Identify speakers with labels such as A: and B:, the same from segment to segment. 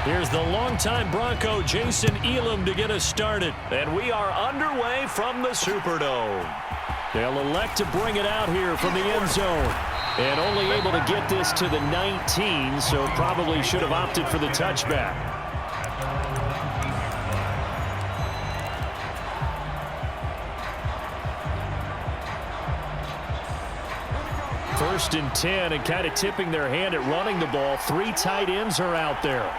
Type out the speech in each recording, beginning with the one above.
A: Here's the longtime Bronco, Jason Elam, to get us started. And we are underway from the Superdome. They'll elect to bring it out here from the end zone. And only able to get this to the 19, so probably should have opted for the touchback. First and 10, and kind of tipping their hand at running the ball. 3 tight ends are out there.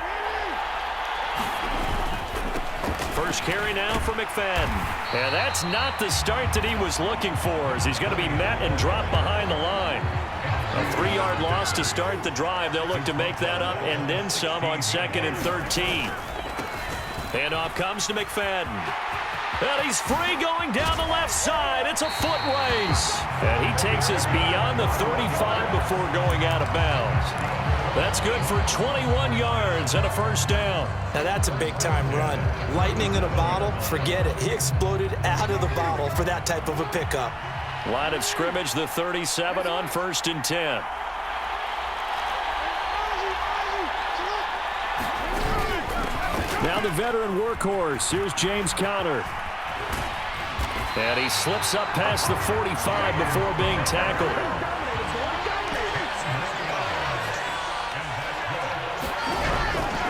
A: First carry now for McFadden. And that's not the start that he was looking for, as he's going to be met and dropped behind the line. A 3-yard loss to start the drive. They'll look to make that up and then some on 2nd and 13. Handoff comes to McFadden. And he's free going down the left side. It's a foot race. And he takes us beyond the 35 before going out of bounds. That's good for 21 yards and a first down.
B: Now that's a big-time run. Lightning in a bottle, forget it. He exploded out of the bottle for that type of a pickup.
A: Line of scrimmage, the 37 on 1st and 10. Now the veteran workhorse. Here's James Conner. And he slips up past the 45 before being tackled.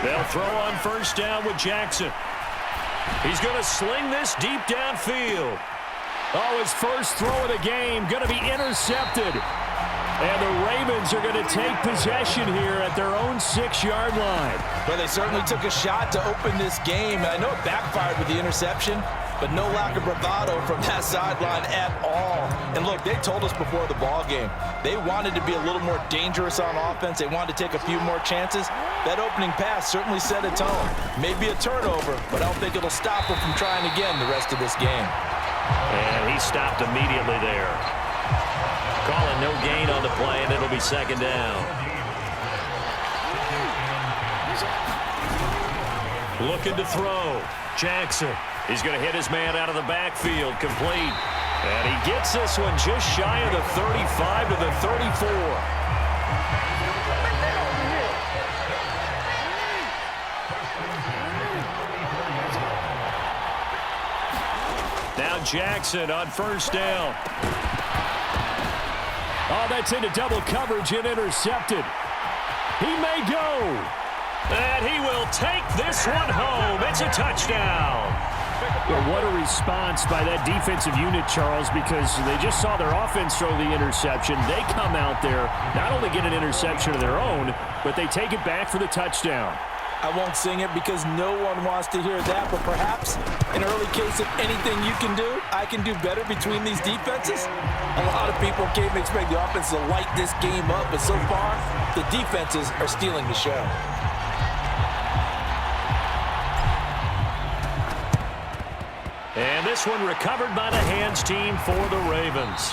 A: They'll throw on 1st down with Jackson. He's going to sling this deep downfield. Oh, his first throw of the game going to be intercepted. And the Ravens are going to take possession here at their own 6-yard line.
B: Well, they certainly took a shot to open this game. I know it backfired with the interception, but no lack of bravado from that sideline at all. And look, they told us before the ball game, they wanted to be a little more dangerous on offense. They wanted to take a few more chances. That opening pass certainly set a tone. Maybe a turnover, but I don't think it'll stop them from trying again the rest of this game.
A: And he stopped immediately there. Calling no gain on the play, and it'll be 2nd down. Looking to throw. Jackson. He's going to hit his man out of the backfield. Complete. And he gets this one just shy of the 35 to the 34. Now Jackson on 1st down. Oh, that's into double coverage and intercepted. He may go. And he will take this one home. It's a touchdown.
C: Well, what a response by that defensive unit, Charles, because they just saw their offense throw the interception. They come out there, not only get an interception of their own, but they take it back for the touchdown.
B: I won't sing it because no one wants to hear that, but perhaps an early case of anything you can do, I can do better between these defenses. A lot of people came to expect the offense to light this game up, but so far, the defenses are stealing the show.
A: And this one recovered by the hands team for the Ravens.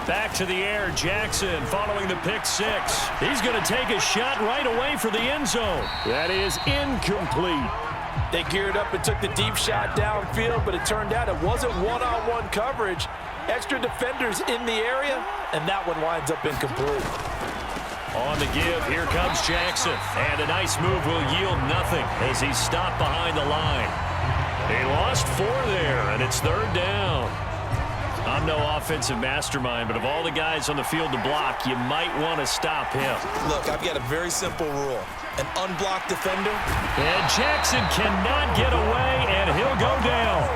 A: Back to the air, Jackson following the pick 6. He's going to take a shot right away for the end zone. That is incomplete.
B: They geared up and took the deep shot downfield, but it turned out it wasn't one-on-one coverage. Extra defenders in the area, and that one winds up incomplete.
A: On the give, here comes Jackson. And a nice move will yield nothing as he's stopped behind the line. They lost 4 there, and it's 3rd down. I'm no offensive mastermind, but of all the guys on the field to block, you might want to stop him.
B: Look, I've got a very simple rule. An unblocked defender.
A: And Jackson cannot get away, and he'll go down.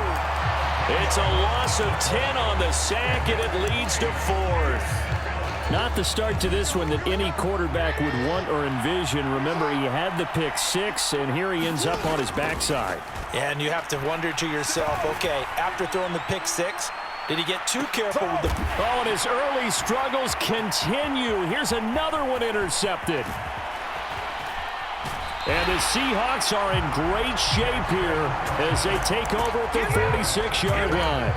A: It's a loss of 10 on the sack, and it leads to 4th.
C: Not the start to this one that any quarterback would want or envision. Remember, he had the pick 6, and here he ends up on his backside.
B: And you have to wonder to yourself, okay, after throwing the pick 6, did he get too careful with the...
C: Oh, and his early struggles continue. Here's another one intercepted. And the Seahawks are in great shape here as they take over at their 46-yard line.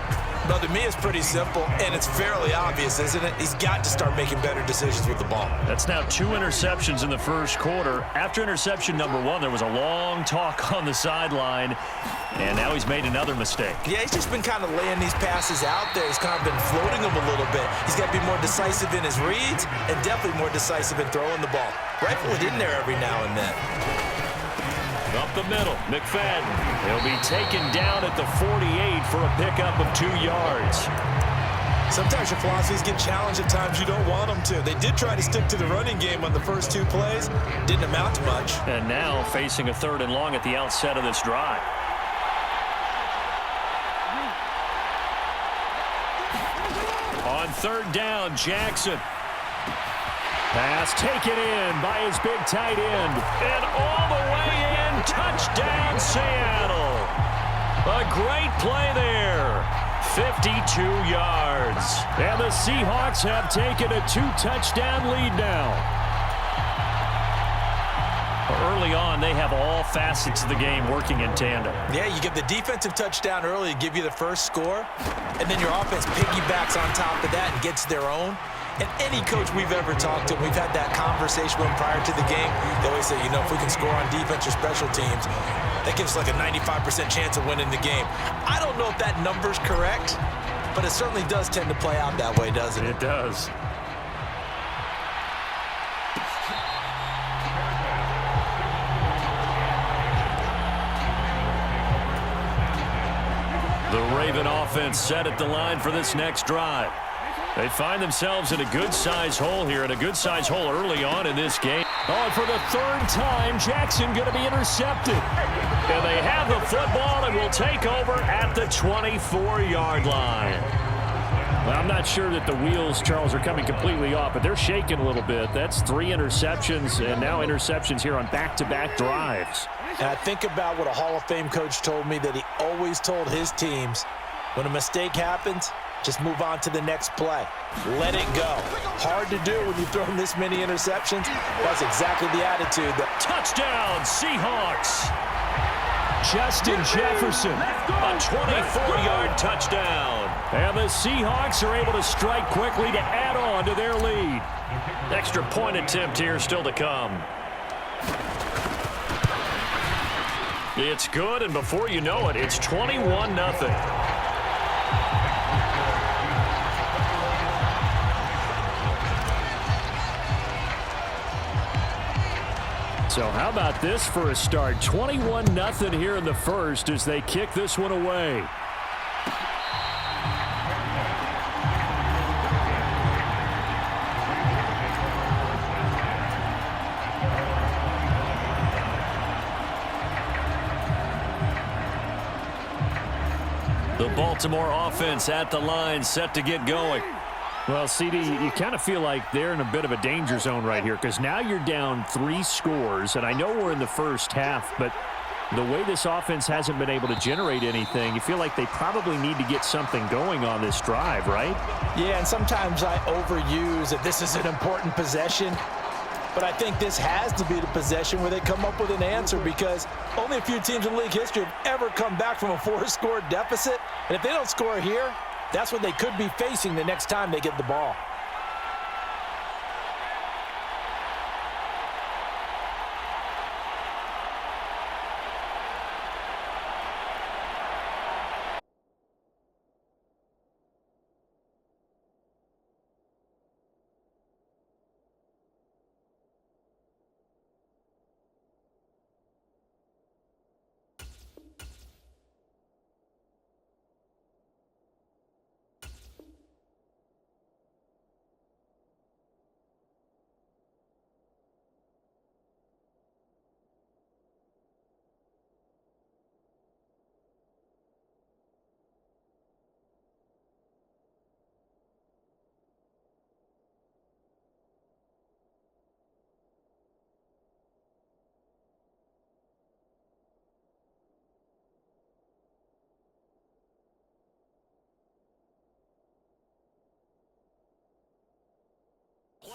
B: Well, to me, it's pretty simple, and it's fairly obvious, isn't it? He's got to start making better decisions with the ball.
A: That's now 2 interceptions in the first quarter. After interception number 1, there was a long talk on the sideline, and now he's made another mistake.
B: Yeah, he's just been kind of laying these passes out there. He's kind of been floating them a little bit. He's got to be more decisive in his reads and definitely more decisive in throwing the ball. Rifle it in there every now and then.
A: Up the middle, McFadden. He'll be taken down at the 48 for a pickup of 2 yards.
B: Sometimes your philosophies get challenged at times you don't want them to. They did try to stick to the running game on the first 2 plays. Didn't amount to much.
A: And now facing a 3rd and long at the outset of this drive. On 3rd down, Jackson. Pass taken in by his big tight end. And all the way in, touchdown Seattle. A great play there. 52 yards. And the Seahawks have taken a 2-touchdown lead now. Early on, they have all facets of the game working in tandem.
B: Yeah, you give the defensive touchdown early to give you the first score, and then your offense piggybacks on top of that and gets their own. And any coach we've ever talked to, we've had that conversation with them prior to the game. They always say, you know, if we can score on defense or special teams, that gives us like a 95% chance of winning the game. I don't know if that number's correct, but it certainly does tend to play out that way, doesn't it?
A: It does. The Raven offense set at the line for this next drive. They find themselves in a good-sized hole here, and a good-sized hole early on in this game. Oh, and for the 3rd time, Jackson going to be intercepted. And they have the football and will take over at the 24-yard line.
C: Well, I'm not sure that the wheels, Charles, are coming completely off, but they're shaking a little bit. That's 3 interceptions, and now interceptions here on back-to-back drives.
B: And I think about what a Hall of Fame coach told me, that he always told his teams, when a mistake happens, just move on to the next play. Let it go. Hard to do when you've thrown this many interceptions. That's exactly the attitude.
A: Touchdown, Seahawks. Justin Jefferson, a 24-yard touchdown.
C: And the Seahawks are able to strike quickly to add on to their lead.
A: Extra point attempt here still to come. It's good, and before you know it, it's 21-0.
C: So how about this for a start? 21-0 here in the first as they kick this one away.
A: The Baltimore offense at the line, set to get going.
C: Well, CD, you kind of feel like they're in a bit of a danger zone right here because now you're down 3 scores, and I know we're in the first half, but the way this offense hasn't been able to generate anything, you feel like they probably need to get something going on this drive, right?
B: Yeah, and sometimes I overuse that this is an important possession, but I think this has to be the possession where they come up with an answer, because only a few teams in league history have ever come back from a 4-score deficit, and if they don't score here, that's what they could be facing the next time they get the ball.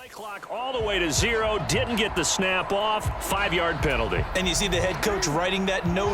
A: Play clock all the way to 0. Didn't get the snap off. 5-yard penalty.
B: And you see the head coach writing that note